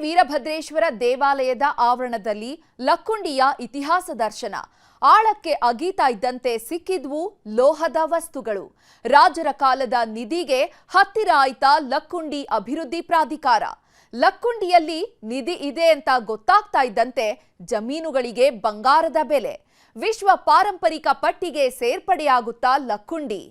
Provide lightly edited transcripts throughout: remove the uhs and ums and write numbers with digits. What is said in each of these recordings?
ವೀರಭದ್ರೇಶ್ವರ ದೇವಾಲಯದ ಆವರಣದಲ್ಲಿ ಲಕ್ಕುಂಡಿಯ ಇತಿಹಾಸ ದರ್ಶನ. ಆಳಕ್ಕೆ ಅಗೀತಾ ಇದ್ದಂತೆ ಸಿಕ್ಕಿದ್ವು ಲೋಹದ ವಸ್ತುಗಳು. ರಾಜರ ಕಾಲದ ನಿಧಿಗೆ ಹತ್ತಿರ ಆಯ್ತಾ ಲಕ್ಕುಂಡಿ ಅಭಿವೃದ್ಧಿ ಪ್ರಾಧಿಕಾರ. ಲಕ್ಕುಂಡಿಯಲ್ಲಿ ನಿಧಿ ಇದೆ ಅಂತ ಗೊತ್ತಾಗ್ತಾ ಇದ್ದಂತೆ ಜಮೀನುಗಳಿಗೆ ಬಂಗಾರದ ಬೆಲೆ. ವಿಶ್ವ ಪಾರಂಪರಿಕ ಪಟ್ಟಿಗೆ ಸೇರ್ಪಡೆಯಾಗುತ್ತಾ ಲಕ್ಕುಂಡಿ?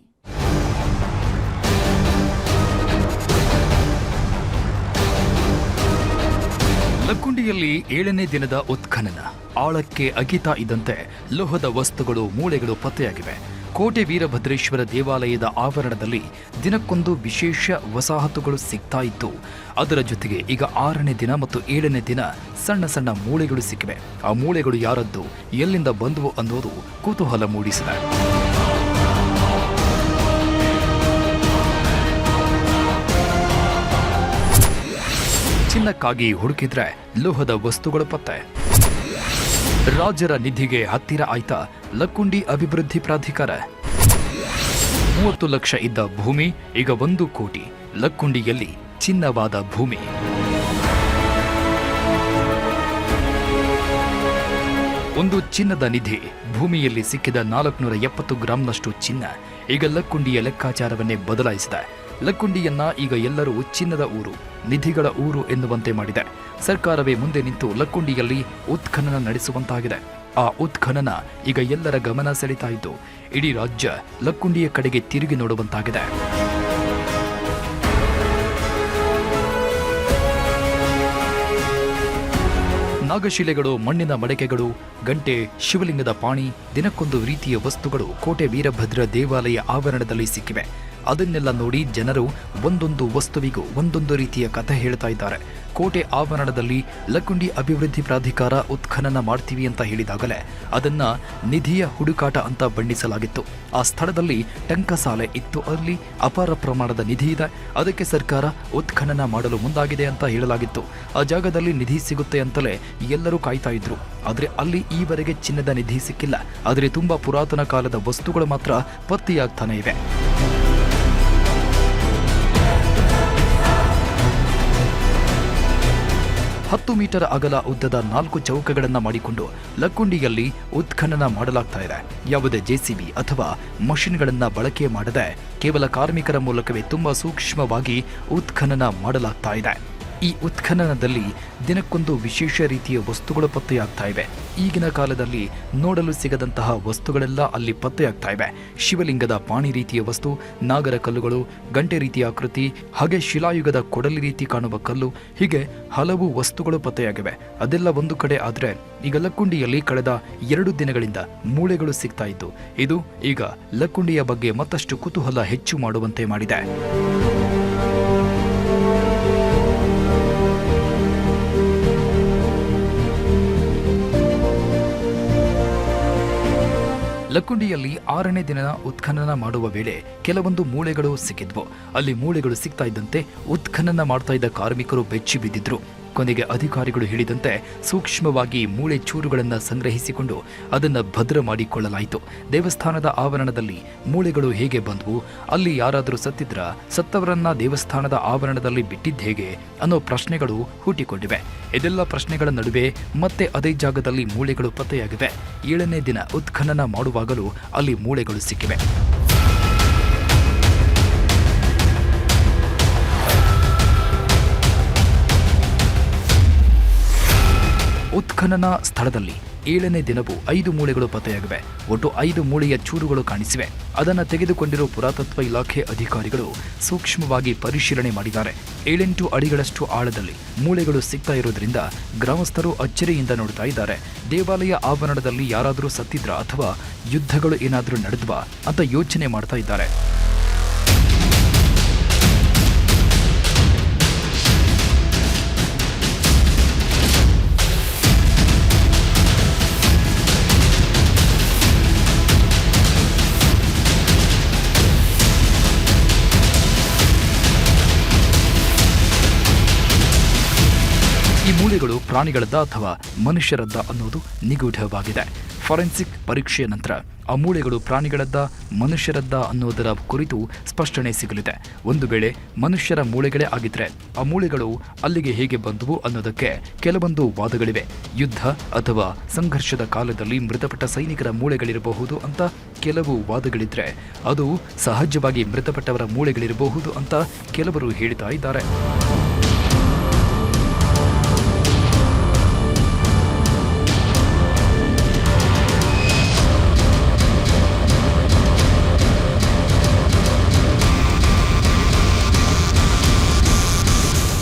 ಲಕ್ಕುಂಡಿಯಲ್ಲಿ 7ನೇ ದಿನದ ಉತ್ಖನನ. ಆಳಕ್ಕೆ ಅಗಿತಾ ಇದ್ದಂತೆ ಲೋಹದ ವಸ್ತುಗಳು, ಮೂಳೆಗಳು ಪತ್ತೆಯಾಗಿವೆ. ಕೋಟೆ ವೀರಭದ್ರೇಶ್ವರ ದೇವಾಲಯದ ಆವರಣದಲ್ಲಿ ದಿನಕ್ಕೊಂದು ವಿಶೇಷ ವಸಾಹತುಗಳು ಸಿಗ್ತಾ ಇತ್ತು. ಅದರ ಜೊತೆಗೆ ಈಗ 6ನೇ ದಿನ ಮತ್ತು 7ನೇ ದಿನ ಸಣ್ಣ ಸಣ್ಣ ಮೂಳೆಗಳು ಸಿಕ್ಕಿವೆ. ಆ ಮೂಳೆಗಳು ಯಾರದ್ದು, ಎಲ್ಲಿಂದ ಬಂದವು ಅನ್ನೋದು ಕುತೂಹಲ ಮೂಡಿಸಿದೆ. ಚಿನ್ನಕ್ಕಾಗಿ ಹುಡುಕಿದ್ರೆ ಲೋಹದ ವಸ್ತುಗಳು ಪತ್ತೆ. ರಾಜರ ನಿಧಿಗೆ ಹತ್ತಿರ ಆಯ್ತಾ ಲಕ್ಕುಂಡಿ ಅಭಿವೃದ್ಧಿ ಪ್ರಾಧಿಕಾರ. 30 ಲಕ್ಷ ಇದ್ದ ಭೂಮಿ ಈಗ 1 ಕೋಟಿ. ಲಕ್ಕುಂಡಿಯಲ್ಲಿ ಚಿನ್ನವಾದ ಭೂಮಿ. ಒಂದು ಚಿನ್ನದ ನಿಧಿ. ಭೂಮಿಯಲ್ಲಿ ಸಿಕ್ಕಿದ 470 ಗ್ರಾಂನಷ್ಟು ಚಿನ್ನ ಈಗ ಲಕ್ಕುಂಡಿಯ ಲೆಕ್ಕಾಚಾರವನ್ನೇ ಬದಲಾಯಿಸಿದೆ. ಲಕ್ಕುಂಡಿಯನ್ನ ಈಗ ಎಲ್ಲರೂ ಚಿನ್ನದ ಊರು, ನಿಧಿಗಳ ಊರು ಎನ್ನುವಂತೆ ಮಾಡಿದೆ. ಸರ್ಕಾರವೇ ಮುಂದೆ ನಿಂತು ಲಕ್ಕುಂಡಿಯಲ್ಲಿ ಉತ್ಖನನ ನಡೆಸುವಂತಾಗಿದೆ. ಆ ಉತ್ಖನನ ಈಗ ಎಲ್ಲರ ಗಮನ ಸೆಳೀತಾ ಇದ್ದು ಇಡೀ ರಾಜ್ಯ ಲಕ್ಕುಂಡಿಯ ಕಡೆಗೆ ತಿರುಗಿ ನೋಡುವಂತಾಗಿದೆ. ನಾಗಶಿಲೆಗಳು, ಮಣ್ಣಿನ ಮಡಕೆಗಳು, ಗಂಟೆ, ಶಿವಲಿಂಗದ ಪಾಣಿ, ದಿನಕ್ಕೊಂದು ರೀತಿಯ ವಸ್ತುಗಳು ಕೋಟೆ ವೀರಭದ್ರ ದೇವಾಲಯ ಆವರಣದಲ್ಲಿ ಸಿಕ್ಕಿವೆ. ಅದನ್ನೆಲ್ಲ ನೋಡಿ ಜನರು ಒಂದೊಂದು ವಸ್ತುವಿಗೂ ಒಂದೊಂದು ರೀತಿಯ ಕಥೆ ಹೇಳ್ತಾ ಇದ್ದಾರೆ. ಕೋಟೆ ಆವರಣದಲ್ಲಿ ಲಕ್ಕುಂಡಿ ಅಭಿವೃದ್ಧಿ ಪ್ರಾಧಿಕಾರ ಉತ್ಖನನ ಮಾಡ್ತೀವಿ ಅಂತ ಹೇಳಿದಾಗಲೇ ಅದನ್ನ ನಿಧಿಯ ಹುಡುಕಾಟ ಅಂತ ಬಣ್ಣಿಸಲಾಗಿತ್ತು. ಆ ಸ್ಥಳದಲ್ಲಿ ಟಂಕಸಾಲೆ ಇತ್ತು, ಅಲ್ಲಿ ಅಪಾರ ಪ್ರಮಾಣದ ನಿಧಿ ಇದೆ, ಅದಕ್ಕೆ ಸರ್ಕಾರ ಉತ್ಖನನ ಮಾಡಲು ಮುಂದಾಗಿದೆ ಅಂತ ಹೇಳಲಾಗಿತ್ತು. ಆ ಜಾಗದಲ್ಲಿ ನಿಧಿ ಸಿಗುತ್ತೆ ಅಂತಲೇ ಎಲ್ಲರೂ ಕಾಯ್ತಾ ಇದ್ರು. ಆದರೆ ಅಲ್ಲಿ ಈವರೆಗೆ ಚಿನ್ನದ ನಿಧಿ ಸಿಕ್ಕಿಲ್ಲ. ಆದರೆ ತುಂಬಾ ಪುರಾತನ ಕಾಲದ ವಸ್ತುಗಳು ಮಾತ್ರ ಪತ್ತೆಯಾಗ್ತಾನೆ ಇವೆ. 10 ಮೀಟರ್ ಅಗಲ ಉದ್ದದ 4 ಚೌಕಗಳನ್ನು ಮಾಡಿಕೊಂಡು ಲಕ್ಕುಂಡಿಯಲ್ಲಿ ಉತ್ಖನನ ಮಾಡಲಾಗ್ತಾ ಇದೆ. ಯಾವುದೇ ಜೆಸಿಬಿ ಅಥವಾ ಮಷಿನ್ಗಳನ್ನ ಬಳಕೆ ಮಾಡದೆ ಕೇವಲ ಕಾರ್ಮಿಕರ ಮೂಲಕವೇ ತುಂಬಾ ಸೂಕ್ಷ್ಮವಾಗಿ ಉತ್ಖನನ ಮಾಡಲಾಗ್ತಾ ಇದೆ. ಈ ಉತ್ಖನನದಲ್ಲಿ ದಿನಕ್ಕೊಂದು ವಿಶೇಷ ರೀತಿಯ ವಸ್ತುಗಳು ಪತ್ತೆಯಾಗ್ತಾ ಇವೆ. ಈಗಿನ ಕಾಲದಲ್ಲಿ ನೋಡಲು ಸಿಗದಂತಹ ವಸ್ತುಗಳೆಲ್ಲ ಅಲ್ಲಿ ಪತ್ತೆಯಾಗ್ತಾ ಇವೆ. ಶಿವಲಿಂಗದ ಪಾಣಿ ರೀತಿಯ ವಸ್ತು, ನಾಗರ ಕಲ್ಲುಗಳು, ಗಂಟೆ ರೀತಿಯ ಆಕೃತಿ, ಹಾಗೆ ಶಿಲಾಯುಗದ ಕೊಡಲಿ ರೀತಿ ಕಾಣುವ ಕಲ್ಲು, ಹೀಗೆ ಹಲವು ವಸ್ತುಗಳು ಪತ್ತೆಯಾಗಿವೆ. ಅದೆಲ್ಲ ಒಂದು ಕಡೆ ಆದರೆ ಈಗ ಲಕ್ಕುಂಡಿಯಲ್ಲಿ ಕಳೆದ 2 ದಿನಗಳಿಂದ ಮೂಳೆಗಳು ಸಿಗ್ತಾ ಇತ್ತು. ಇದು ಈಗ ಲಕ್ಕುಂಡಿಯ ಬಗ್ಗೆ ಮತ್ತಷ್ಟು ಕುತೂಹಲ ಹೆಚ್ಚು ಮಾಡುವಂತೆ ಮಾಡಿದೆ. ಲಕ್ಕುಂಡಿಯಲ್ಲಿ 6ನೇ ದಿನ ಉತ್ಖನನ ಮಾಡುವ ವೇಳೆ ಕೆಲವೊಂದು ಮೂಳೆಗಳು ಸಿಕ್ಕಿದ್ವು. ಅಲ್ಲಿ ಮೂಳೆಗಳು ಸಿಗ್ತಾ ಇದ್ದಂತೆ ಉತ್ಖನನ ಮಾಡ್ತಾ ಇದ್ದ ಕಾರ್ಮಿಕರು ಬೆಚ್ಚಿ ಬಿದ್ದಿದ್ರು. ಕೊನೆಗೆ ಅಧಿಕಾರಿಗಳು ಹೇಳಿದಂತೆ ಸೂಕ್ಷ್ಮವಾಗಿ ಮೂಳೆ ಚೂರುಗಳನ್ನು ಸಂಗ್ರಹಿಸಿಕೊಂಡು ಅದನ್ನು ಭದ್ರ ಮಾಡಿಕೊಳ್ಳಲಾಯಿತು. ದೇವಸ್ಥಾನದ ಆವರಣದಲ್ಲಿ ಮೂಳೆಗಳು ಹೇಗೆ ಬಂದವು, ಅಲ್ಲಿ ಯಾರಾದರೂ ಸತ್ತಿದ್ರ, ಸತ್ತವರನ್ನ ದೇವಸ್ಥಾನದ ಆವರಣದಲ್ಲಿ ಬಿಟ್ಟಿದ್ದು ಹೇಗೆ ಅನ್ನೋ ಪ್ರಶ್ನೆಗಳು ಹುಟ್ಟಿಕೊಂಡಿವೆ. ಇದೆಲ್ಲ ಪ್ರಶ್ನೆಗಳ ನಡುವೆ ಮತ್ತೆ ಅದೇ ಜಾಗದಲ್ಲಿ ಮೂಳೆಗಳು ಪತ್ತೆಯಾಗಿವೆ. 7ನೇ ದಿನ ಉತ್ಖನನ ಮಾಡುವಾಗಲೂ ಅಲ್ಲಿ ಮೂಳೆಗಳು ಸಿಕ್ಕಿವೆ. ಉತ್ಖನನ ಸ್ಥಳದಲ್ಲಿ 7ನೇ ದಿನವೂ 5 ಮೂಳೆಗಳು ಪತ್ತೆಯಾಗಿವೆ. ಒಟ್ಟು 5 ಮೂಳೆಯ ಚೂರುಗಳು ಕಾಣಿಸಿವೆ. ಅದನ್ನು ತೆಗೆದುಕೊಂಡಿರುವ ಪುರಾತತ್ವ ಇಲಾಖೆ ಅಧಿಕಾರಿಗಳು ಸೂಕ್ಷ್ಮವಾಗಿ ಪರಿಶೀಲನೆ ಮಾಡಿದ್ದಾರೆ. 7-8 ಅಡಿಗಳಷ್ಟು ಆಳದಲ್ಲಿ ಮೂಳೆಗಳು ಸಿಗ್ತಾ ಇರೋದ್ರಿಂದ ಗ್ರಾಮಸ್ಥರು ಅಚ್ಚರಿಯಿಂದ ನೋಡ್ತಾ ಇದ್ದಾರೆ. ದೇವಾಲಯ ಆವರಣದಲ್ಲಿ ಯಾರಾದರೂ ಸತ್ತಿದ್ರಾ ಅಥವಾ ಯುದ್ಧಗಳು ಏನಾದರೂ ನಡೆದ್ವಾ ಅಂತ ಯೋಚನೆ ಮಾಡ್ತಾ ಇದ್ದಾರೆ. ಈ ಮೂಳೆಗಳು ಪ್ರಾಣಿಗಳದ್ದ ಅಥವಾ ಮನುಷ್ಯರದ್ದ ಅನ್ನೋದು ನಿಗೂಢವಾಗಿದೆ. ಫಾರೆನ್ಸಿಕ್ ಪರೀಕ್ಷೆಯ ನಂತರ ಆ ಮೂಳೆಗಳು ಪ್ರಾಣಿಗಳದ್ದ ಮನುಷ್ಯರದ್ದ ಅನ್ನೋದರ ಕುರಿತು ಸ್ಪಷ್ಟನೆ ಸಿಗಲಿದೆ. ಒಂದು ವೇಳೆ ಮನುಷ್ಯರ ಮೂಳೆಗಳೇ ಆಗಿದ್ರೆ ಆ ಮೂಳೆಗಳು ಅಲ್ಲಿಗೆ ಹೇಗೆ ಬಂದವು ಅನ್ನೋದಕ್ಕೆ ಕೆಲವೊಂದು ವಾದಗಳಿವೆ. ಯುದ್ಧ ಅಥವಾ ಸಂಘರ್ಷದ ಕಾಲದಲ್ಲಿ ಮೃತಪಟ್ಟ ಸೈನಿಕರ ಮೂಳೆಗಳಿರಬಹುದು ಅಂತ ಕೆಲವು ವಾದಗಳಿದ್ರೆ, ಅದು ಸಹಜವಾಗಿ ಮೃತಪಟ್ಟವರ ಮೂಳೆಗಳಿರಬಹುದು ಅಂತ ಕೆಲವರು ಹೇಳ್ತಾ ಇದ್ದಾರೆ.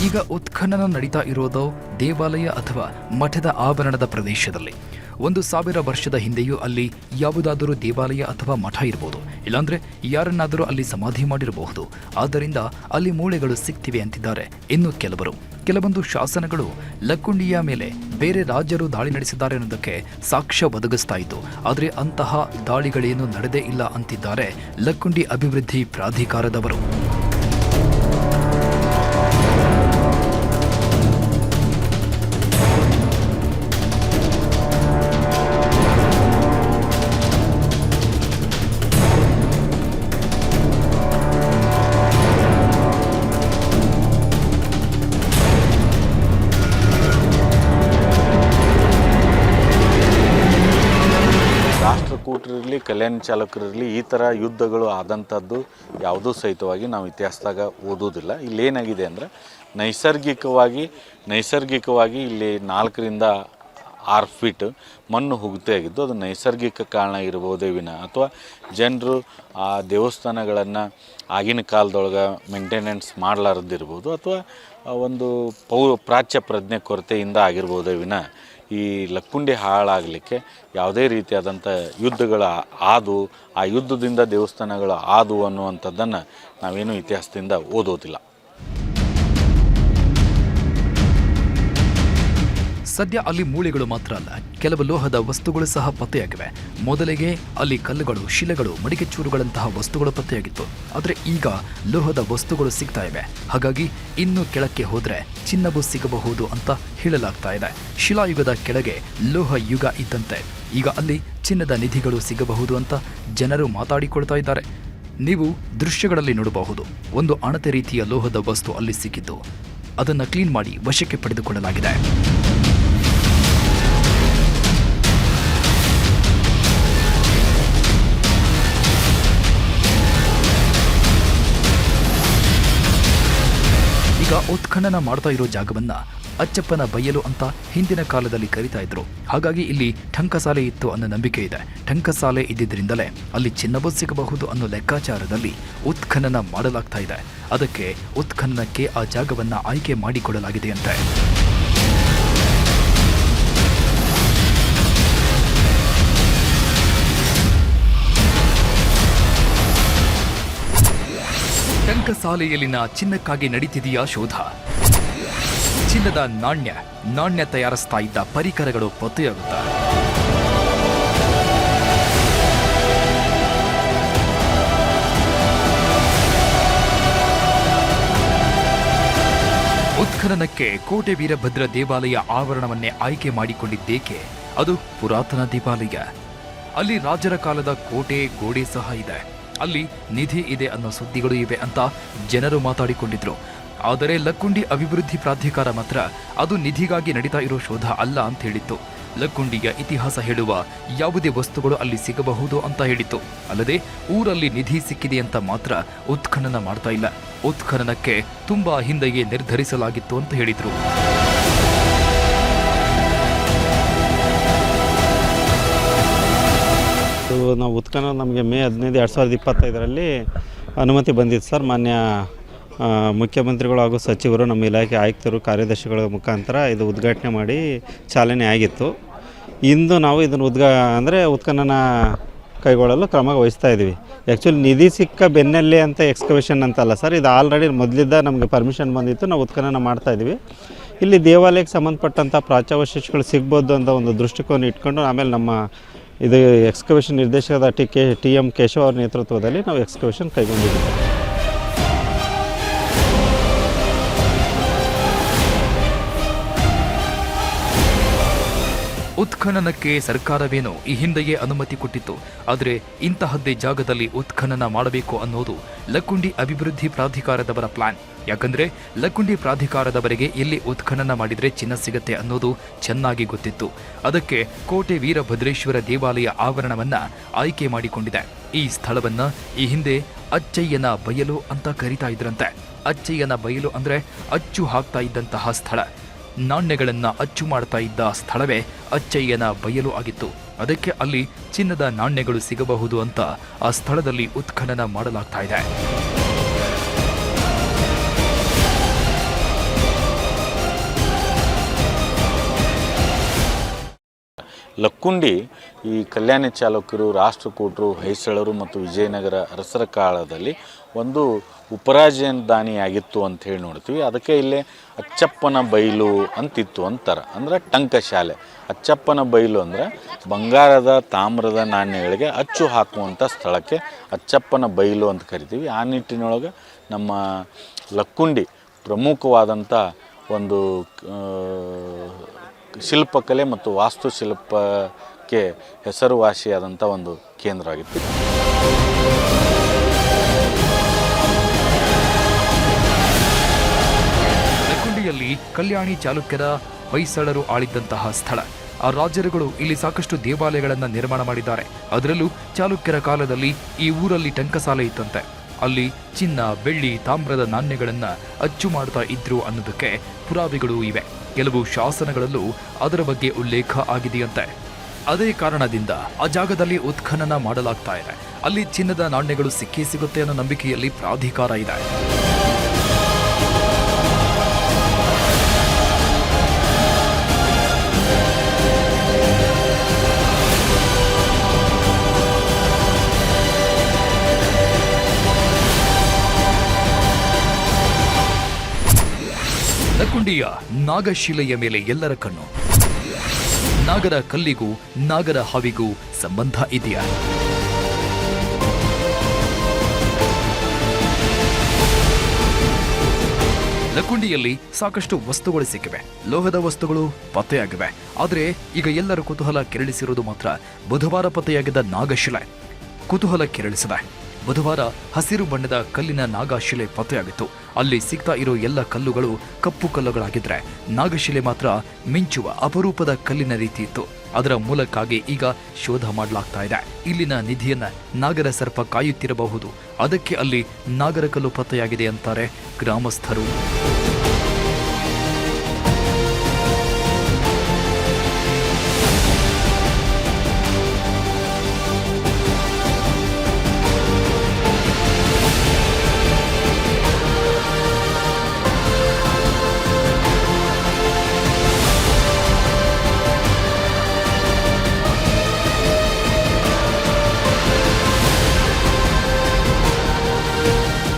ಈಗ ಉತ್ಖನನ ನಡೀತಾ ಇರೋದು ದೇವಾಲಯ ಅಥವಾ ಮಠದ ಆವರಣದ ಪ್ರದೇಶದಲ್ಲಿ. 1000 ವರ್ಷದ ಹಿಂದೆಯೂ ಅಲ್ಲಿ ಯಾವುದಾದರೂ ದೇವಾಲಯ ಅಥವಾ ಮಠ ಇರಬಹುದು, ಇಲ್ಲಾಂದ್ರೆ ಯಾರನ್ನಾದರೂ ಅಲ್ಲಿ ಸಮಾಧಿ ಮಾಡಿರಬಹುದು. ಆದ್ದರಿಂದ ಅಲ್ಲಿ ಮೂಳೆಗಳು ಸಿಗ್ತಿವೆ ಅಂತಿದ್ದಾರೆ ಇನ್ನು ಕೆಲವೊಂದು ಶಾಸನಗಳು ಲಕ್ಕುಂಡಿಯ ಮೇಲೆ ಬೇರೆ ರಾಜರು ದಾಳಿ ನಡೆಸಿದ್ದಾರೆ ಅನ್ನೋದಕ್ಕೆ ಸಾಕ್ಷ್ಯ ಒದಗಿಸ್ತಾ ಇತ್ತು. ಆದರೆ ಅಂತಹ ದಾಳಿಗಳೇನು ನಡೆದೇ ಇಲ್ಲ ಅಂತಿದ್ದಾರೆ ಲಕ್ಕುಂಡಿ ಅಭಿವೃದ್ಧಿ ಪ್ರಾಧಿಕಾರದವರು. ರಾಷ್ಟ್ರಕೂಟರಿರಲಿ, ಕಲ್ಯಾಣ ಚಾಲಕರಿರಲಿ, ಈ ಥರ ಯುದ್ಧಗಳು ಆದಂಥದ್ದು ಯಾವುದೂ ಸಹಿತವಾಗಿ ನಾವು ಇತಿಹಾಸದಾಗ ಓದೋದಿಲ್ಲ. ಇಲ್ಲೇನಾಗಿದೆ ಅಂದರೆ ನೈಸರ್ಗಿಕವಾಗಿ ಇಲ್ಲಿ 4 ರಿಂದ 6 ಫೀಟ್ ಮಣ್ಣು ಹುಗುತೆ ಆಗಿದ್ದು ಅದು ನೈಸರ್ಗಿಕ ಕಾರಣ ಇರ್ಬೋದೇ ವಿನ ಅಥವಾ ಜನರು ಆ ದೇವಸ್ಥಾನಗಳನ್ನು ಆಗಿನ ಕಾಲದೊಳಗೆ ಮೇಂಟೆನೆನ್ಸ್ ಮಾಡಲಾರದಿರ್ಬೋದು ಅಥವಾ ಒಂದು ಪ್ರಾಚ್ಯ ಪ್ರಜ್ಞೆ ಕೊರತೆಯಿಂದ ಆಗಿರ್ಬೋದೇ ವಿನ ಈ ಲಕ್ಕುಂಡಿ ಹಾಳಾಗಲಿಕ್ಕೆ ಯಾವುದೇ ರೀತಿಯಾದಂಥ ಯುದ್ಧಗಳು ಆ ಯುದ್ಧದಿಂದ ದೇವಸ್ಥಾನಗಳು ಆದವು ಅನ್ನುವಂಥದ್ದನ್ನು ನಾವೇನು ಇತಿಹಾಸದಿಂದ ಓದೋದಿಲ್ಲ. ಸದ್ಯ ಅಲ್ಲಿ ಮೂಳೆಗಳು ಮಾತ್ರ ಅಲ್ಲ, ಕೆಲವು ಲೋಹದ ವಸ್ತುಗಳು ಸಹ ಪತ್ತೆಯಾಗಿವೆ. ಮೊದಲಿಗೆ ಅಲ್ಲಿ ಕಲ್ಲುಗಳು, ಶಿಲೆಗಳು, ಮಡಿಕೆಚೂರುಗಳಂತಹ ವಸ್ತುಗಳು ಪತ್ತೆಯಾಗಿತ್ತು. ಆದರೆ ಈಗ ಲೋಹದ ವಸ್ತುಗಳು ಸಿಗ್ತಾ ಇವೆ. ಹಾಗಾಗಿ ಇನ್ನು ಕೆಳಕ್ಕೆ ಹೋದ್ರೆ ಚಿನ್ನವೂ ಸಿಗಬಹುದು ಅಂತ ಹೇಳಲಾಗ್ತಾ ಇದೆ. ಶಿಲಾಯುಗದ ಕೆಳಗೆ ಲೋಹ ಯುಗ ಇದ್ದಂತೆ ಈಗ ಅಲ್ಲಿ ಚಿನ್ನದ ನಿಧಿಗಳು ಸಿಗಬಹುದು ಅಂತ ಜನರು ಮಾತಾಡಿಕೊಳ್ತಾ ಇದ್ದಾರೆ. ನೀವು ದೃಶ್ಯಗಳಲ್ಲಿ ನೋಡಬಹುದು, ಒಂದು ಅಣತೆ ರೀತಿಯ ಲೋಹದ ವಸ್ತು ಅಲ್ಲಿ ಸಿಕ್ಕಿದ್ದು ಅದನ್ನು ಕ್ಲೀನ್ ಮಾಡಿ ವಶಕ್ಕೆ ಪಡೆದುಕೊಳ್ಳಲಾಗಿದೆ. ಈಗ ಉತ್ಖನನ ಮಾಡ್ತಾ ಇರೋ ಜಾಗವನ್ನ ಅಚ್ಚಪ್ಪನ ಬಯಲು ಅಂತ ಹಿಂದಿನ ಕಾಲದಲ್ಲಿ ಕರೀತಾ ಇದ್ರು. ಹಾಗಾಗಿ ಇಲ್ಲಿ ಟಂಕಸಾಲೆ ಇತ್ತು ಅನ್ನೋ ನಂಬಿಕೆ ಇದೆ. ಟಂಕಸಾಲೆ ಇದ್ದಿದ್ರಿಂದಲೇ ಅಲ್ಲಿ ಚಿನ್ನವೂ ಸಿಗಬಹುದು ಅನ್ನೋ ಲೆಕ್ಕಾಚಾರದಲ್ಲಿ ಉತ್ಖನನ ಮಾಡಲಾಗ್ತಾ ಇದೆ. ಅದಕ್ಕೆ ಉತ್ಖನನಕ್ಕೆ ಆ ಜಾಗವನ್ನ ಆಯ್ಕೆ ಮಾಡಿಕೊಡಲಾಗಿದೆಯಂತೆ. ಟಂಕಸಾಲೆಯಲ್ಲಿನ ಚಿನ್ನಕ್ಕಾಗಿ ನಡೀತಿದೆಯಾ ಶೋಧ? ಚಿನ್ನದ ನಾಣ್ಯ ತಯಾರಿಸ್ತಾ ಇದ್ದ ಪರಿಕರಗಳು ಪತ್ತೆಯಾಗುತ್ತಾ? ಉತ್ಖನನಕ್ಕೆ ಕೋಟೆ ವೀರಭದ್ರ ದೇವಾಲಯ ಆವರಣವನ್ನೇ ಆಯ್ಕೆ ಮಾಡಿಕೊಂಡಿದ್ದೇಕೆ? ಅದು ಪುರಾತನ ದೇವಾಲಯ. ಅಲ್ಲಿ ರಾಜರ ಕಾಲದ ಕೋಟೆ ಗೋಡೆ ಸಹ ಇದೆ. ಅಲ್ಲಿ ನಿಧಿ ಇದೆ ಅನ್ನೋ ಸುದ್ದಿಗಳು ಇವೆ ಅಂತ ಜನರು ಮಾತಾಡಿಕೊಂಡಿದ್ರು. ಆದರೆ ಲಕ್ಕುಂಡಿ ಅಭಿವೃದ್ಧಿ ಪ್ರಾಧಿಕಾರ ಮಾತ್ರ ಅದು ನಿಧಿಗಾಗಿ ನಡೀತಾ ಇರೋ ಶೋಧ ಅಲ್ಲ ಅಂತ ಹೇಳಿತ್ತು. ಲಕ್ಕುಂಡಿಯ ಇತಿಹಾಸ ಹೇಳುವ ಯಾವುದೇ ವಸ್ತುಗಳು ಅಲ್ಲಿ ಸಿಗಬಹುದು ಅಂತ ಹೇಳಿತ್ತು. ಅಲ್ಲದೆ ಊರಲ್ಲಿ ನಿಧಿ ಸಿಕ್ಕಿದೆ ಅಂತ ಮಾತ್ರ ಉತ್ಖನನ ಮಾಡ್ತಾ ಇಲ್ಲ. ಉತ್ಖನನಕ್ಕೆ ತುಂಬಾ ಹಿಂದೆಯೇ ನಿರ್ಧರಿಸಲಾಗಿತ್ತು ಅಂತ ಹೇಳಿದ್ರು. ನಾವು ಉತ್ಖನನ ನಮಗೆ ಮೇ 15, 2025 ಅನುಮತಿ ಬಂದಿತ್ತು ಸರ್. ಮಾನ್ಯ ಮುಖ್ಯಮಂತ್ರಿಗಳು ಹಾಗೂ ಸಚಿವರು, ನಮ್ಮ ಇಲಾಖೆ ಆಯುಕ್ತರು, ಕಾರ್ಯದರ್ಶಿಗಳ ಮುಖಾಂತರ ಇದು ಉದ್ಘಾಟನೆ ಮಾಡಿ ಚಾಲನೆ ಆಗಿತ್ತು. ಇಂದು ನಾವು ಇದನ್ನು ಉತ್ಖನನ ಕೈಗೊಳ್ಳಲು ಕ್ರಮ ವಹಿಸ್ತಾ ಇದ್ದೀವಿ. ಆ್ಯಕ್ಚುಲಿ ನಿಧಿ ಸಿಕ್ಕ ಬೆನ್ನಲ್ಲೇ ಅಂತ ಎಕ್ಸ್ಕವೇಷನ್ ಅಂತಲ್ಲ ಸರ್, ಇದು ಆಲ್ರೆಡಿ ಮೊದಲಿದ್ದ ನಮಗೆ ಪರ್ಮಿಷನ್ ಬಂದಿತ್ತು. ನಾವು ಉತ್ಖನನ ಮಾಡ್ತಾಯಿದ್ದೀವಿ. ಇಲ್ಲಿ ದೇವಾಲಯಕ್ಕೆ ಸಂಬಂಧಪಟ್ಟಂಥ ಪ್ರಾಚ್ಯಾವಶೇಷಗಳು ಸಿಗ್ಬೋದು ಅಂತ ಒಂದು ದೃಷ್ಟಿಕೋನ ಇಟ್ಕೊಂಡು ಆಮೇಲೆ ನಮ್ಮ ಇದು ಎಕ್ಸ್ಕವೇಷನ್ ನಿರ್ದೇಶಕದ ಟಿ.ಎಂ. ಕೇಶವ್ ಅವರ ನೇತೃತ್ವದಲ್ಲಿ ನಾವು ಎಕ್ಸ್ಕವೇಷನ್ ಕೈಗೊಂಡಿದ್ದೀವಿ. ಉತ್ಖನನಕ್ಕೆ ಸರ್ಕಾರವೇನೋ ಈ ಹಿಂದೆಯೇ ಅನುಮತಿ ಕೊಟ್ಟಿತ್ತು. ಆದರೆ ಇಂತಹದ್ದೇ ಜಾಗದಲ್ಲಿ ಉತ್ಖನನ ಮಾಡಬೇಕು ಅನ್ನೋದು ಲಕ್ಕುಂಡಿ ಅಭಿವೃದ್ಧಿ ಪ್ರಾಧಿಕಾರದವರ ಪ್ಲಾನ್. ಯಾಕಂದ್ರೆ ಲಕ್ಕುಂಡಿ ಪ್ರಾಧಿಕಾರದವರಿಗೆ ಎಲ್ಲಿ ಉತ್ಖನನ ಮಾಡಿದ್ರೆ ಚಿನ್ನ ಸಿಗತ್ತೆ ಅನ್ನೋದು ಚೆನ್ನಾಗಿ ಗೊತ್ತಿತ್ತು. ಅದಕ್ಕೆ ಕೋಟೆ ವೀರಭದ್ರೇಶ್ವರ ದೇವಾಲಯ ಆವರಣವನ್ನ ಆಯ್ಕೆ ಮಾಡಿಕೊಂಡಿದೆ. ಈ ಸ್ಥಳವನ್ನ ಈ ಹಿಂದೆ ಅಚ್ಚಯ್ಯನ ಬಯಲು ಅಂತ ಕರೀತಾ ಇದ್ರಂತೆ. ಅಚ್ಚಯ್ಯನ ಬಯಲು ಅಂದ್ರೆ ಅಚ್ಚು ಹಾಕ್ತಾ ಇದ್ದಂತಹ ಸ್ಥಳ. ನಾಣ್ಯಗಳನ್ನ ಅಚ್ಚು ಮಾಡ್ತಾ ಇದ್ದ ಸ್ಥಳವೇ ಅಚ್ಚಯ್ಯನ ಬಯಲು ಆಗಿತ್ತು. ಅದಕ್ಕೆ ಅಲ್ಲಿ ಚಿನ್ನದ ನಾಣ್ಯಗಳು ಸಿಗಬಹುದು ಅಂತ ಆ ಸ್ಥಳದಲ್ಲಿ ಉತ್ಖನನ ಮಾಡಲಾಗ್ತಾ ಇದೆ. ಲಕ್ಕುಂಡಿ ಈ ಕಲ್ಯಾಣಿ ಚಾಲುಕ್ಯರು, ರಾಷ್ಟ್ರಕೂಟರು, ಹೊಯ್ಸಳರು ಮತ್ತು ವಿಜಯನಗರ ಅರಸರ ಕಾಲದಲ್ಲಿ ಒಂದು ಉಪರಾಜಧಾನಿಯಾಗಿತ್ತು ಅಂತ ಹೇಳಿ ನೋಡ್ತೀವಿ. ಅದಕ್ಕೆ ಇಲ್ಲೇ ಅಚ್ಚಪ್ಪನ ಬೈಲು ಅಂತಿತ್ತು ಅಂತಾರೆ. ಅಂದರೆ ಟಂಕಶಾಲೆ. ಅಚ್ಚಪ್ಪನ ಬೈಲು ಅಂದರೆ ಬಂಗಾರದ, ತಾಮ್ರದ ನಾಣ್ಯಗಳಿಗೆ ಅಚ್ಚು ಹಾಕುವಂಥ ಸ್ಥಳಕ್ಕೆ ಅಚ್ಚಪ್ಪನ ಬೈಲು ಅಂತ ಕರಿತೀವಿ. ಆ ನಿಟ್ಟಿನೊಳಗೆ ನಮ್ಮ ಲಕ್ಕುಂಡಿ ಪ್ರಮುಖವಾದಂಥ ಒಂದು ಶಿಲ್ಪಕಲೆ ಮತ್ತು ವಾಸ್ತುಶಿಲ್ಪಕ್ಕೆ ಹೆಸರುವಾಸಿಯಾದಂಥ ಒಂದು ಕೇಂದ್ರ ಆಗಿತ್ತು. ಲಕ್ಕುಂಡಿಯಲ್ಲಿ ಕಲ್ಯಾಣಿ ಚಾಲುಕ್ಯರ, ಹೊಯ್ಸಳರು ಆಳಿದ್ದಂತಹ ಸ್ಥಳ. ಆ ರಾಜರುಗಳು ಇಲ್ಲಿ ಸಾಕಷ್ಟು ದೇವಾಲಯಗಳನ್ನು ನಿರ್ಮಾಣ ಮಾಡಿದ್ದಾರೆ. ಅದರಲ್ಲೂ ಚಾಲುಕ್ಯರ ಕಾಲದಲ್ಲಿ ಈ ಊರಲ್ಲಿ ಟಂಕಸಾಲೆ ಇತ್ತಂತೆ. ಅಲ್ಲಿ ಚಿನ್ನ, ಬೆಳ್ಳಿ, ತಾಮ್ರದ ನಾಣ್ಯಗಳನ್ನ ಅಚ್ಚು ಮಾಡ್ತಾ ಇದ್ರು ಅನ್ನೋದಕ್ಕೆ ಪುರಾವೆಗಳು ಇವೆ. ಕೆಲವು ಶಾಸನಗಳಲ್ಲೂ ಅದರ ಬಗ್ಗೆ ಉಲ್ಲೇಖ ಆಗಿದೆಯಂತೆ. ಅದೇ ಕಾರಣದಿಂದ ಆ ಜಾಗದಲ್ಲಿ ಉತ್ಖನನ ಮಾಡಲಾಗ್ತಾ ಇದೆ. ಅಲ್ಲಿ ಚಿನ್ನದ ನಾಣ್ಯಗಳು ಸಿಕ್ಕೇ ಸಿಗುತ್ತೆ ಅನ್ನೋ ನಂಬಿಕೆಯಲ್ಲಿ ಪ್ರಾಧಿಕಾರ ಇದೆ. ಲಕ್ಕುಂಡಿಯ ನಾಗಶಿಲೆಯ ಮೇಲೆ ಎಲ್ಲರ ಕಣ್ಣು. ನಾಗರ ಕಲ್ಲಿಗೂ ನಾಗರ ಹಾವಿಗೂ ಸಂಬಂಧ ಇದೆಯಾ? ಲಕ್ಕುಂಡಿಯಲ್ಲಿ ಸಾಕಷ್ಟು ವಸ್ತುಗಳು ಸಿಕ್ಕಿವೆ. ಲೋಹದ ವಸ್ತುಗಳು ಪತ್ತೆಯಾಗಿವೆ. ಆದರೆ ಈಗ ಎಲ್ಲರ ಕುತೂಹಲ ಕೆರಳಿಸಿರುವುದು ಮಾತ್ರ ಬುಧವಾರ ಪತ್ತೆಯಾಗಿದ್ದ ನಾಗಶಿಲೆ. ಕುತೂಹಲ ಕೆರಳಿಸಿದೆ. ಬುಧವಾರ ಹಸಿರು ಬಣ್ಣದ ಕಲ್ಲಿನ ನಾಗಶಿಲೆ ಪತ್ತೆಯಾಗಿತ್ತು. ಅಲ್ಲಿ ಸಿಗ್ತಾ ಇರೋ ಎಲ್ಲ ಕಲ್ಲುಗಳು ಕಪ್ಪು ಕಲ್ಲುಗಳಾಗಿದ್ರೆ ನಾಗಶಿಲೆ ಮಾತ್ರ ಮಿಂಚುವ ಅಪರೂಪದ ಕಲ್ಲಿನ ರೀತಿ ಇತ್ತು. ಅದರ ಮೂಲಕ್ಕಾಗಿ ಈಗ ಶೋಧ ಮಾಡಲಾಗ್ತಾ ಇದೆ. ಇಲ್ಲಿನ ನಿಧಿಯನ್ನ ನಾಗರ ಸರ್ಪ ಕಾಯುತ್ತಿರಬಹುದು. ಅದಕ್ಕೆ ಅಲ್ಲಿ ನಾಗರ ಕಲ್ಲು ಪತ್ತೆಯಾಗಿದೆ ಅಂತಾರೆ ಗ್ರಾಮಸ್ಥರು.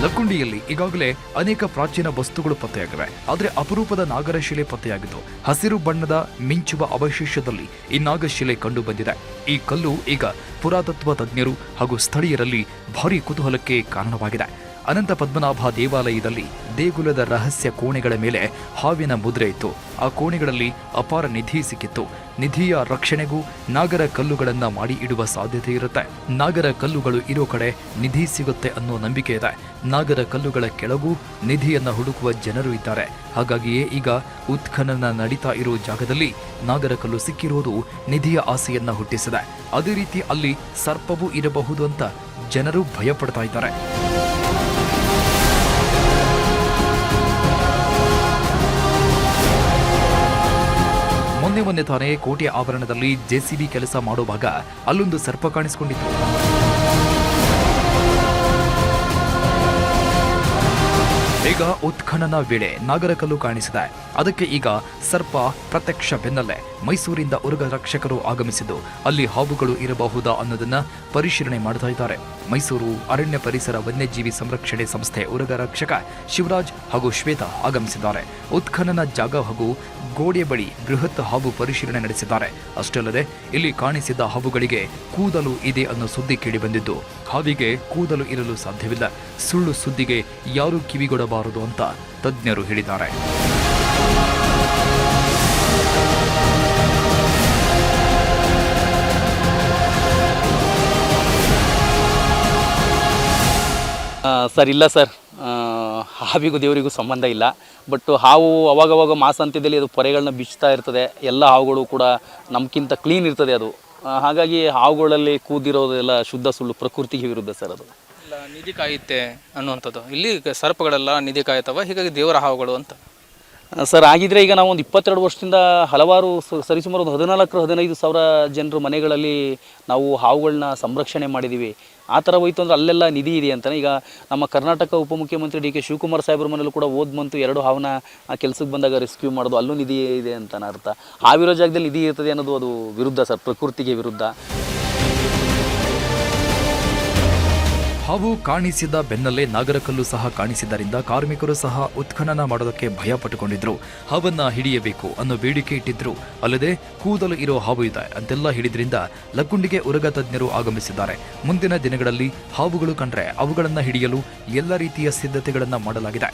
ಲಕ್ಕುಂಡಿಯಲ್ಲಿ ಈಗಾಗಲೇ ಅನೇಕ ಪ್ರಾಚೀನ ವಸ್ತುಗಳು ಪತ್ತೆಯಾಗಿವೆ. ಆದರೆ ಅಪರೂಪದ ನಾಗರಶಿಲೆ ಪತ್ತೆಯಾಗಿದ್ದು ಹಸಿರು ಬಣ್ಣದ ಮಿಂಚುವ ಅವಶೇಷದಲ್ಲಿ ಈ ನಾಗಶಿಲೆ ಕಂಡು ಬಂದಿದೆ. ಈ ಕಲ್ಲು ಈಗ ಪುರಾತತ್ವ ತಜ್ಞರು ಹಾಗೂ ಸ್ಥಳೀಯರಲ್ಲಿ ಭಾರೀ ಕುತೂಹಲಕ್ಕೆ ಕಾರಣವಾಗಿದೆ. ಅನಂತ ಪದ್ಮನಾಭ ದೇವಾಲಯದಲ್ಲಿ ದೇಗುಲದ ರಹಸ್ಯ ಕೋಣೆಗಳ ಮೇಲೆ ಹಾವಿನ ಮುದ್ರೆ ಇತ್ತು. ಆ ಕೋಣೆಗಳಲ್ಲಿ ಅಪಾರ ನಿಧಿ ಸಿಕ್ಕಿತ್ತು. ನಿಧಿಯ ರಕ್ಷಣೆಗೂ ನಾಗರ ಕಲ್ಲುಗಳನ್ನ ಮಾಡಿ ಇಡುವ ಸಾಧ್ಯತೆ ಇರುತ್ತೆ. ನಾಗರ ಕಲ್ಲುಗಳು ಇರೋ ಕಡೆ ನಿಧಿ ಸಿಗುತ್ತೆ ಅನ್ನೋ ನಂಬಿಕೆ ಇದೆ. ನಾಗರ ಕಲ್ಲುಗಳ ಕೆಳಗೂ ನಿಧಿಯನ್ನ ಹುಡುಕುವ ಜನರು ಇದ್ದಾರೆ. ಹಾಗಾಗಿಯೇ ಈಗ ಉತ್ಖನನ ನಡೀತಾ ಇರೋ ಜಾಗದಲ್ಲಿ ನಾಗರ ಕಲ್ಲು ಸಿಕ್ಕಿರುವುದು ನಿಧಿಯ ಆಸೆಯನ್ನ ಹುಟ್ಟಿಸಿದೆ. ಅದೇ ರೀತಿ ಅಲ್ಲಿ ಸರ್ಪವೂ ಇರಬಹುದು ಅಂತ ಜನರು ಭಯಪಡ್ತಾ ಇದ್ದಾರೆ. ಮೊನ್ನೆ ತಾನೇ ಕೋಟೆ ಆವರಣದಲ್ಲಿ ಜೆಸಿಬಿ ಕೆಲಸ ಮಾಡುವಾಗ ಅಲ್ಲೊಂದು ಸರ್ಪ ಕಾಣಿಸಿಕೊಂಡಿತ್ತು. ಈಗ ಉತ್ಖನನ ವೇಳೆ ನಾಗರಕಲ್ಲು ಕಾಣಿಸಿದೆ. ಅದಕ್ಕೆ ಈಗ ಸರ್ಪ ಪ್ರತ್ಯಕ್ಷ ಬೆನ್ನಲ್ಲೇ ಮೈಸೂರಿಂದ ಉರುಗ ರಕ್ಷಕರು ಆಗಮಿಸಿದ್ದು ಅಲ್ಲಿ ಹಾವುಗಳು ಇರಬಹುದಾ ಅನ್ನೋದನ್ನ ಪರಿಶೀಲನೆ ಮಾಡ್ತಾ ಇದ್ದಾರೆ. ಮೈಸೂರು ಅರಣ್ಯ ಪರಿಸರ ವನ್ಯಜೀವಿ ಸಂರಕ್ಷಣೆ ಸಂಸ್ಥೆ ಉರುಗ ರಕ್ಷಕ ಶಿವರಾಜ್ ಹಾಗೂ ಶ್ವೇತಾ ಆಗಮಿಸಿದ್ದಾರೆ. ಉತ್ಖನನ ಜಾಗ ಹಾಗೂ ಗೋಡೆ ಬಳಿ ಬೃಹತ್ ಹಾವು ಪರಿಶೀಲನೆ ನಡೆಸಿದ್ದಾರೆ. ಅಷ್ಟೇ ಅಲ್ಲದೆ ಇಲ್ಲಿ ಕಾಣಿಸಿದ ಹಾವುಗಳಿಗೆ ಕೂದಲು ಇದೆ ಅನ್ನೋ ಸುದ್ದಿ ಕೇಳಿಬಂದಿದ್ದು ಹಾವಿಗೆ ಕೂದಲು ಇರಲು ಸಾಧ್ಯವಿಲ್ಲ. ಸುಳ್ಳು ಸುದ್ದಿಗೆ ಯಾರೂ ಕಿವಿಗೊಡಬಾರದು ಅಂತ ತಜ್ಞರು ಹೇಳಿದ್ದಾರೆ. ಸರ್ ಇಲ್ಲ ಸರ್, ಹಾವಿಗೂ ದೇವರಿಗೂ ಸಂಬಂಧ ಇಲ್ಲ. ಬಟ್ ಹಾವು ಅವಾಗವಾಗ ಮಾಸಾಂತ್ಯದಲ್ಲಿ ಅದು ಪೊರೆಗಳನ್ನ ಬಿಚ್ತಾ ಇರ್ತದೆ. ಎಲ್ಲ ಹಾವುಗಳು ಕೂಡ ನಮಗಿಂತ ಕ್ಲೀನ್ ಇರ್ತದೆ ಅದು. ಹಾಗಾಗಿ ಹಾವುಗಳಲ್ಲಿ ಕೂದಿರೋದೆಲ್ಲ ಶುದ್ಧ ಸುಳ್ಳು, ಪ್ರಕೃತಿಗೆ ವಿರುದ್ಧ ಸರ್ ಅದು. ಇಲ್ಲ, ನಿಧಿ ಕಾಯುತ್ತೆ ಅನ್ನುವಂಥದ್ದು. ಇಲ್ಲಿ ಸರ್ಪಗಳೆಲ್ಲ ನಿಧಿ ಕಾಯುತ್ತವೆ, ಹೀಗಾಗಿ ದೇವರ ಹಾವುಗಳು ಅಂತ. ಸರ್ ಆಗಿದ್ರೆ ಈಗ ನಾವು ಒಂದು 22 ವರ್ಷದಿಂದ ಹಲವಾರು ಸರಿಸುಮಾರು ಒಂದು 14-15 ಸಾವಿರ ಜನರು ಮನೆಗಳಲ್ಲಿ ನಾವು ಹಾವುಗಳನ್ನ ಸಂರಕ್ಷಣೆ ಮಾಡಿದ್ದೀವಿ. ಆ ಥರ ಹೋಯ್ತು ಅಂದರೆ ಅಲ್ಲೆಲ್ಲ ನಿಧಿ ಇದೆ ಅಂತಲೇ. ಈಗ ನಮ್ಮ ಕರ್ನಾಟಕ ಉಪಮುಖ್ಯಮಂತ್ರಿ ಡಿ ಕೆ ಶಿವಕುಮಾರ್ ಸಾಹೇಬ್ರ ಮನೇಲೂ ಕೂಡ ಹೋದ ಮಂತು 2 ಹಾವನ್ನ ಆ ಕೆಲಸಕ್ಕೆ ಬಂದಾಗ ರೆಸ್ಕ್ಯೂ ಮಾಡೋದು, ಅಲ್ಲೂ ನಿಧಿ ಇದೆ ಅಂತ ಅರ್ಥ. ಹಾವಿರೋ ಜಾಗದಲ್ಲಿ ನಿಧಿ ಇರ್ತದೆ ಅನ್ನೋದು ಅದು ವಿರುದ್ಧ ಸರ್, ಪ್ರಕೃತಿಗೆ ವಿರುದ್ಧ. ಹಾವು ಕಾಣಿಸಿದ ಬೆನ್ನಲ್ಲೇ ನಾಗರಕಲ್ಲು ಸಹ ಕಾಣಿಸಿದ್ದರಿಂದ ಕಾರ್ಮಿಕರು ಸಹ ಉತ್ಖನನ ಮಾಡೋದಕ್ಕೆ ಭಯ ಪಟ್ಟುಕೊಂಡಿದ್ರು. ಹಾವನ್ನ ಹಿಡಿಯಬೇಕು ಅನ್ನೋ ಬೇಡಿಕೆ ಇಟ್ಟಿದ್ರು. ಅಲ್ಲದೆ ಕೂದಲು ಇರೋ ಹಾವು ಇದೆ ಅಂತೆಲ್ಲ ಹಿಡಿದ್ರಿಂದ ಲಕ್ಕುಂಡಿಗೆ ಉರಗ ತಜ್ಞರು ಆಗಮಿಸಿದ್ದಾರೆ. ಮುಂದಿನ ದಿನಗಳಲ್ಲಿ ಹಾವುಗಳು ಕಂಡ್ರೆ ಅವುಗಳನ್ನ ಹಿಡಿಯಲು ಎಲ್ಲ ರೀತಿಯ ಸಿದ್ಧತೆಗಳನ್ನ ಮಾಡಲಾಗಿದೆ.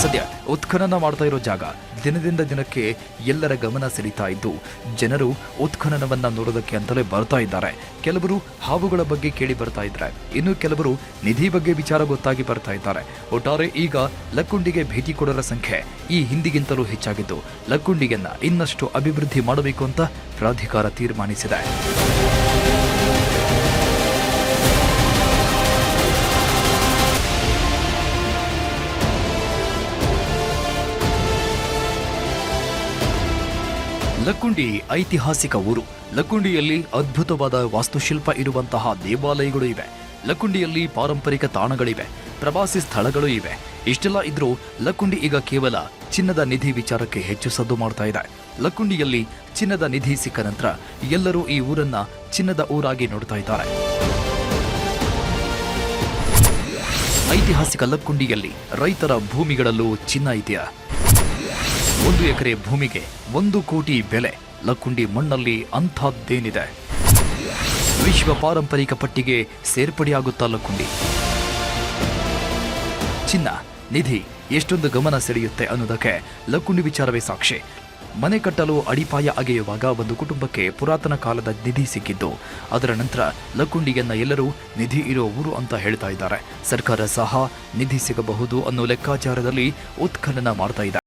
ಸದ್ಯ ಉತ್ಖನನ ಮಾಡ್ತಾ ಇರೋ ಜಾಗ ದಿನದಿಂದ ದಿನಕ್ಕೆ ಎಲ್ಲರ ಗಮನ ಸೆಳೀತಾ ಇದ್ದು, ಜನರು ಉತ್ಖನನವನ್ನ ನೋಡೋದಕ್ಕೆ ಅಂತಲೇ ಬರ್ತಾ ಇದ್ದಾರೆ. ಕೆಲವರು ಹಾವುಗಳ ಬಗ್ಗೆ ಕೇಳಿ ಬರ್ತಾ ಇದ್ದಾರೆ, ಇನ್ನು ಕೆಲವರು ನಿಧಿ ಬಗ್ಗೆ ವಿಚಾರ ಗೊತ್ತಾಗಿ ಬರ್ತಾ ಇದ್ದಾರೆ. ಒಟ್ಟಾರೆ ಈಗ ಲಕ್ಕುಂಡಿಗೆ ಭೇಟಿ ಕೊಡೋರ ಸಂಖ್ಯೆ ಈ ಹಿಂದಿಗಿಂತಲೂ ಹೆಚ್ಚಾಗಿದ್ದು, ಲಕ್ಕುಂಡಿಯನ್ನ ಇನ್ನಷ್ಟು ಅಭಿವೃದ್ಧಿ ಮಾಡಬೇಕು ಅಂತ ಪ್ರಾಧಿಕಾರ ತೀರ್ಮಾನಿಸಿದೆ. ಲಕ್ಕುಂಡಿ ಐತಿಹಾಸಿಕ ಊರು. ಲಕ್ಕುಂಡಿಯಲ್ಲಿ ಅದ್ಭುತವಾದ ವಾಸ್ತುಶಿಲ್ಪ ಇರುವಂತಹ ದೇವಾಲಯಗಳು ಇವೆ. ಲಕ್ಕುಂಡಿಯಲ್ಲಿ ಪಾರಂಪರಿಕ ತಾಣಗಳಿವೆ, ಪ್ರವಾಸಿ ಸ್ಥಳಗಳು ಇವೆ. ಇಷ್ಟೆಲ್ಲ ಇದ್ರೂ ಲಕ್ಕುಂಡಿ ಈಗ ಕೇವಲ ಚಿನ್ನದ ನಿಧಿ ವಿಚಾರಕ್ಕೆ ಹೆಚ್ಚು ಸದ್ದು ಮಾಡ್ತಾ ಇದೆ. ಲಕ್ಕುಂಡಿಯಲ್ಲಿ ಚಿನ್ನದ ನಿಧಿ ಸಿಕ್ಕ ನಂತರ ಎಲ್ಲರೂ ಈ ಊರನ್ನ ಚಿನ್ನದ ಊರಾಗಿ ನೋಡ್ತಾ ಇದ್ದಾರೆ. ಐತಿಹಾಸಿಕ ಲಕ್ಕುಂಡಿಯಲ್ಲಿ ರೈತರ ಭೂಮಿಗಳಲ್ಲೂ ಚಿನ್ನ ಇದೆಯಾ? 1 ಎಕರೆ ಭೂಮಿಗೆ 1 ಕೋಟಿ ಬೆಲೆ. ಲಕ್ಕುಂಡಿ ಮಣ್ಣಲ್ಲಿ ಅಂಥದ್ದೇನಿದೆ? ವಿಶ್ವ ಪಾರಂಪರಿಕ ಪಟ್ಟಿಗೆ ಸೇರ್ಪಡೆಯಾಗುತ್ತಾ ಲಕ್ಕುಂಡಿ? ಚಿನ್ನ, ನಿಧಿ ಎಷ್ಟೊಂದು ಗಮನ ಸೆಳೆಯುತ್ತೆ ಅನ್ನೋದಕ್ಕೆ ಲಕ್ಕುಂಡಿ ವಿಚಾರವೇ ಸಾಕ್ಷಿ. ಮನೆ ಕಟ್ಟಲು ಅಡಿಪಾಯ ಅಗೆಯುವಾಗ ಒಂದು ಕುಟುಂಬಕ್ಕೆ ಪುರಾತನ ಕಾಲದ ನಿಧಿ ಸಿಕ್ಕಿದ್ದು. ಅದರ ನಂತರ ಲಕ್ಕುಂಡಿಯನ್ನ ಎಲ್ಲರೂ ನಿಧಿ ಇರೋ ಊರು ಅಂತ ಹೇಳ್ತಾ ಇದ್ದಾರೆ. ಸರ್ಕಾರ ಸಹ ನಿಧಿ ಸಿಗಬಹುದು ಅನ್ನೋ ಲೆಕ್ಕಾಚಾರದಲ್ಲಿ ಉತ್ಖನನ ಮಾಡ್ತಾ ಇದೆ.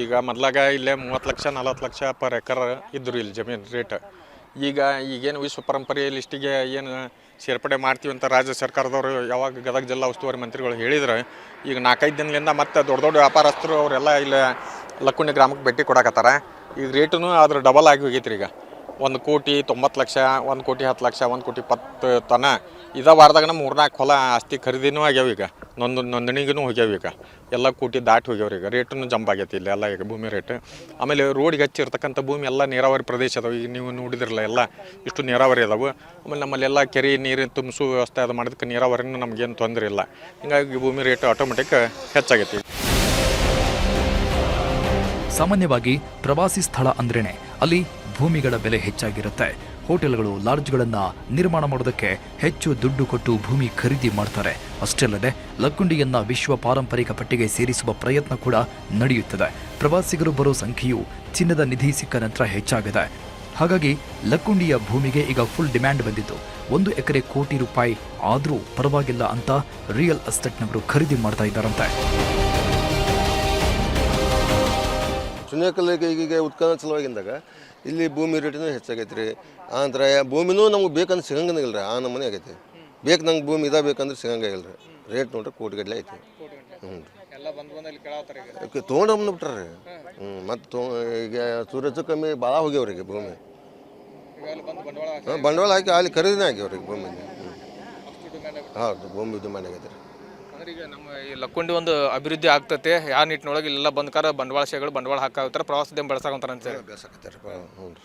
ಈಗ ಮೊದಲಾಗ ಇಲ್ಲೇ 30 ಲಕ್ಷ 40 ಲಕ್ಷ ಪರ್ ಎಕರ್ ಇದ್ದರು ಇಲ್ಲಿ ಜಮೀನು ರೇಟ್. ಈಗೇನು ವಿಶ್ವ ಪರಂಪರೆ ಲಿಸ್ಟಿಗೆ ಏನು ಸೇರ್ಪಡೆ ಮಾಡ್ತೀವಿ ಅಂತ ರಾಜ್ಯ ಸರ್ಕಾರದವರು ಯಾವಾಗ ಗದಗ ಜಿಲ್ಲಾ ಉಸ್ತುವಾರಿ ಮಂತ್ರಿಗಳು ಹೇಳಿದ್ರೆ, ಈಗ 4-5 ದಿನದಿಂದ ಮತ್ತೆ ದೊಡ್ಡ ದೊಡ್ಡ ವ್ಯಾಪಾರಸ್ಥರು ಅವರೆಲ್ಲ ಇಲ್ಲಿ ಲಕ್ಕುಂಡಿ ಗ್ರಾಮಕ್ಕೆ ಭೇಟಿ ಕೊಡಕತ್ತಾರ. ಈಗ ರೇಟೂ ಅದ್ರ ಡಬಲ್ ಆಗಿ ಹೋಗೈತ್ರಿ. ಈಗ 1,90,00,000, 1,10,00,000, 1,20,00,000 ತನ ಇದೇ ವಾರದಾಗ ನಮ್ಮ 3-4 ಹೊಲ ಆಸ್ತಿ ಖರೀದಿನೂ ಆಗ್ಯಾವ. ಈಗ ನೋಂದಣಿಗೂ ಹೋಗ್ಯಾವ. ಈಗ ಎಲ್ಲ ಕೋಟಿ ದಾಟಿ ಹೋಗ್ಯಾವ್ರಿ. ಈಗ ರೇಟೂ ಜಂಪ್ ಆಗೈತಿ ಇಲ್ಲಿ ಎಲ್ಲ. ಈಗ ಭೂಮಿ ರೇಟ್, ಆಮೇಲೆ ರೋಡಿಗೆ ಹಚ್ಚಿರ್ತಕ್ಕಂಥ ಭೂಮಿ ಎಲ್ಲ ನೀರಾವರಿ ಪ್ರದೇಶ ಅದಾವೆ. ಈಗ ನೀವು ನೋಡಿದ್ರಲ್ಲ, ಎಲ್ಲ ಇಷ್ಟು ನೀರಾವರಿ ಅದಾವೆ. ಆಮೇಲೆ ನಮ್ಮಲ್ಲೆಲ್ಲ ಕೆರೆ ನೀರಿನ ತುಂಬಿಸೋ ವ್ಯವಸ್ಥೆ ಅದು ಮಾಡೋದಕ್ಕೆ ನೀರಾವರಿನೂ ನಮಗೇನು ತೊಂದರೆ ಇಲ್ಲ. ಹಿಂಗಾಗಿ ಭೂಮಿ ರೇಟ್ ಆಟೋಮೆಟಿಕ್ ಹೆಚ್ಚಾಗೈತಿ. ಸಾಮಾನ್ಯವಾಗಿ ಪ್ರವಾಸಿ ಸ್ಥಳ ಅಂದ್ರೇನೆ ಅಲ್ಲಿ ಭೂಮಿಗಳ ಬೆಲೆ ಹೆಚ್ಚಾಗಿರುತ್ತೆ. ಹೋಟೆಲ್ಗಳು, ಲಾಡ್ಜ್ಗಳನ್ನ ನಿರ್ಮಾಣ ಮಾಡೋದಕ್ಕೆ ಹೆಚ್ಚು ದುಡ್ಡು ಕೊಟ್ಟು ಭೂಮಿ ಖರೀದಿ ಮಾಡ್ತಾರೆ. ಅಷ್ಟೇ ಅಲ್ಲದೆ ಲಕ್ಕುಂಡಿಯನ್ನ ವಿಶ್ವ ಪಾರಂಪರಿಕ ಪಟ್ಟಿಗೆ ಸೇರಿಸುವ ಪ್ರಯತ್ನ ಕೂಡ ನಡೆಯುತ್ತದೆ. ಪ್ರವಾಸಿಗರು ಬರೋ ಸಂಖ್ಯೆಯು ಚಿನ್ನದ ನಿಧಿ ಸಿಕ್ಕ ನಂತರ ಹೆಚ್ಚಾಗಿದೆ. ಹಾಗಾಗಿ ಲಕ್ಕುಂಡಿಯ ಭೂಮಿಗೆ ಈಗ ಫುಲ್ ಡಿಮ್ಯಾಂಡ್ ಬಂದಿದ್ದು 1 ಎಕರೆ ಕೋಟಿ ರೂಪಾಯಿ ಆದರೂ ಪರವಾಗಿಲ್ಲ ಅಂತ ರಿಯಲ್ ಎಸ್ಟೇಟ್ನವರು ಖರೀದಿ ಮಾಡ್ತಾ ಇದ್ದಾರಂತೆ. ಸುನ್ಯಕಲ್ಲಿಗೆ ಈಗ ಉತ್ಖನನ ಸಲುವಾಗಿಂದಾಗ ಇಲ್ಲಿ ಭೂಮಿ ರೇಟಿನೂ ಹೆಚ್ಚಾಗೈತೆ ರೀ. ಆಂತರ ಭೂಮಿನೂ ನಮ್ಗೆ ಬೇಕಂದ್ರೆ ಸಿಗಂಗಿಲ್ಲ ರೀ. ಆ ನಮೂನೆ ಆಗೈತಿ. ಬೇಕು ನಂಗೆ ಭೂಮಿ ಬೇಕಂದ್ರೆ ಸಿಗಂಗಿಲ್ಲ ರೀ. ರೇಟ್ ನೋಡ್ರಿ ಕೋಟಿಗಟ್ಟಲೆ ಐತಿ. ಹ್ಞೂ ರೀ ತೊಗೊಂಡು ಬಂದುಬಿಟ್ರೆ ರೀ. ಮತ್ತು ಈಗ ಸೂರಜ್ ಕಮ್ಮಿ ಭಾಳ ಹೋಗ್ಯವ್ರಿಗೆ ಭೂಮಿ. ಬಂಡವಾಳ ಹಾಕಿ ಅಲ್ಲಿ ಖರೀದಿನೇ ಆಗ್ಯವ್ರಿಗೆ ಭೂಮಿ. ಹೌದು, ಭೂಮಿ ಡಿಮ್ಯಾಂಡ್ ಆಗೈತೆ ರೀ. ಈಗ ನಮ್ಮ ಈ ಲಕ್ಕುಂಡಿ ಒಂದು ಅಭಿವೃದ್ಧಿ ಆಗ್ತತೆ. ಯಾವ ನಿಟ್ಟಿನೊಳಗೆ ಇಲ್ಲೆಲ್ಲ ಬಂದ್ಕಾರ ಬಂಡವಾಳಶಾಹಿಗಳು ಬಂಡವಾಳ ಹಾಕಾಗ್ತಾರೆ, ಪ್ರವಾಸೋದ್ಯಮ ಬೆಳೆಸಾಕಂತಾರೆ ಅಂತ ಹೇಳಿ ಬೆಳೆಸಾಕತ್ತಾರೆ. ಹ್ಞೂ ರೀ.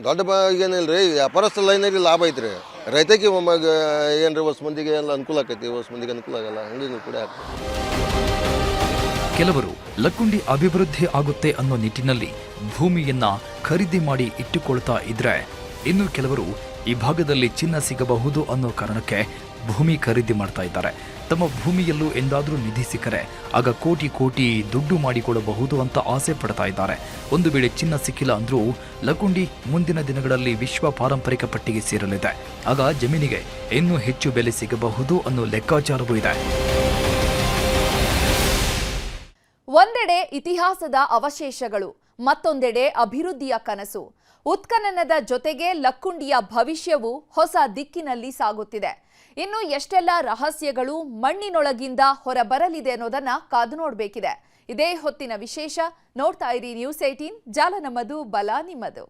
ದೊಡ್ಡ ಈಗೇನಿಲ್ಲ ರೀ, ವ್ಯಾಪಾರಸ್ಥ ಲೈನಾಗಿ ಲಾಭ ಐತ್ರಿ. ರೈತಕ್ಕೆ ಏನ್ರಿ ಹೊಸ ಮಂದಿಗೆ ಎಲ್ಲ ಅನುಕೂಲ ಆಕೈತಿ, ಹೊಸ ಮಂದಿಗೆ ಅನುಕೂಲ ಆಗಲ್ಲ, ಹಂಗೆ ಕೂಡ ಆಗ್ತದೆ. ಕೆಲವರು ಲಕ್ಕುಂಡಿ ಅಭಿವೃದ್ಧಿ ಆಗುತ್ತೆ ಅನ್ನೋ ನಿಟ್ಟಿನಲ್ಲಿ ಭೂಮಿಯನ್ನ ಖರೀದಿ ಮಾಡಿ ಇಟ್ಟುಕೊಳ್ತಾ ಇದ್ರೆ, ಇನ್ನು ಕೆಲವರು ಈ ಭಾಗದಲ್ಲಿ ಚಿನ್ನ ಸಿಗಬಹುದು ಅನ್ನೋ ಕಾರಣಕ್ಕೆ ಭೂಮಿ ಖರೀದಿ ಮಾಡ್ತಾ ಇದ್ದಾರೆ. ತಮ್ಮ ಭೂಮಿಯಲ್ಲೂ ಎಂದಾದರೂ ನಿಧಿ ಸಿಕ್ಕರೆ ಆಗ ಕೋಟಿ ಕೋಟಿ ದುಡ್ಡು ಮಾಡಿಕೊಳ್ಳಬಹುದು ಅಂತ ಆಸೆ ಪಡ್ತಾ ಇದ್ದಾರೆ. ಒಂದು ವೇಳೆ ಚಿನ್ನ ಸಿಕ್ಕಿಲ್ಲ ಅಂದ್ರೂ ಲಕ್ಕುಂಡಿ ಮುಂದಿನ ದಿನಗಳಲ್ಲಿ ವಿಶ್ವ ಪಾರಂಪರಿಕ ಪಟ್ಟಿಗೆ ಸೇರಲಿದೆ. ಆಗ ಜಮೀನಿಗೆ ಇನ್ನೂ ಹೆಚ್ಚು ಬೆಲೆ ಸಿಗಬಹುದು ಅನ್ನೋ ಲೆಕ್ಕಾಚಾರವೂ ಇದೆ. ಒಂದೆಡೆ ಇತಿಹಾಸದ ಅವಶೇಷಗಳು, ಮತ್ತೊಂದೆಡೆ ಅಭಿವೃದ್ಧಿಯ ಕನಸು. ಉತ್ಖನನದ ಜೊತೆಗೆ ಲಕ್ಕುಂಡಿಯ ಭವಿಷ್ಯವು ಹೊಸ ದಿಕ್ಕಿನಲ್ಲಿ ಸಾಗುತ್ತಿದೆ. ಇನ್ನು ಎಷ್ಟೆಲ್ಲ ರಹಸ್ಯಗಳು ಮಣ್ಣಿನೊಳಗಿಂದ ಹೊರಬರಲಿದೆ ಅನ್ನೋದನ್ನ ಕಾದು ನೋಡಬೇಕಿದೆ. ಇದೇ ಹೊತ್ತಿನ ವಿಶೇಷ. ನೋಡ್ತಾ ಇರಿ ನ್ಯೂಸ್ 18, ಜಾಲ ನಮ್ಮದು, ಬಲ ನಿಮ್ಮದು.